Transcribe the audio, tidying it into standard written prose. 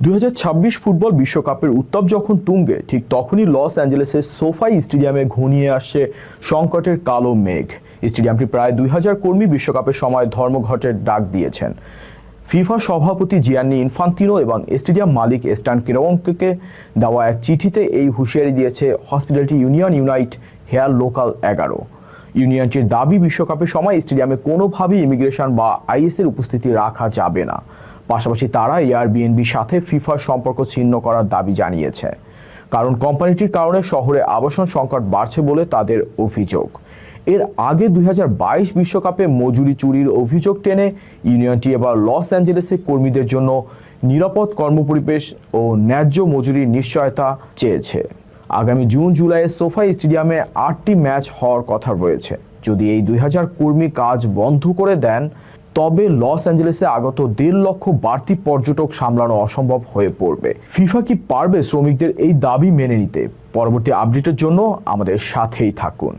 2026 football বিশ্বকাপের উত্তাপ যখন তুঙ্গে, ঠিক তখনই লস অ্যাঞ্জেলেসের সোফাই স্টেডিয়ামে ঘনিয়ে আসছে সংকটের কালো মেঘ। স্টেডিয়ামটি প্রায় 2000 কর্মী বিশ্বকাপের সময় ধর্মঘটের ডাক দিয়েছেন। ফিফা সভাপতি জিয়ান্নি ইনফান্তিনো এবং স্টেডিয়াম মালিক স্ট্যান কেরোঙ্কেকে দেওয়া এক চিঠিতে এই হুঁশিয়ারি দিয়েছে hospitality union unite here local 11। ইউনিয়নটির দাবি, বিশ্বকাপের সময় স্টেডিয়ামে কোনোভাবেই ইমিগ্রেশন বা আইএসের উপস্থিতি রাখা যাবে না। পাশাপাশি তারা এয়ারবিএনবির সাথে ফিফার সম্পর্ক ছিন্ন করার দাবি জানিয়েছে, কারণ কোম্পানিটির কারণে শহরে আবাসন সংকট বাড়ছে বলে তাদের অভিযোগ। এর আগে 2022 বিশ্বকাপে মজুরি চুরির অভিযোগ টেনে ইউনিয়নটি এবার লস অ্যাঞ্জেলেসের কর্মীদের জন্য নিরাপদ কর্মপরিবেশ ও ন্যায্য মজুরির নিশ্চয়তা চেয়েছে। আগামী জুন জুলাইয়ে সোফাই স্টেডিয়ামে 8টি ম্যাচ হওয়ার কথা রয়েছে। যদি এই 2000 কর্মী কাজ বন্ধ করে দেন, তবে লস অ্যাঞ্জেলেসে আগত 1.5 লক্ষ বাড়তি পর্যটক সামলানো অসম্ভব হয়ে পড়বে। ফিফা কি পারবে শ্রমিকদের এই দাবি মেনে নিতে? পরবর্তী আপডেটের জন্য আমাদের সাথেই থাকুন।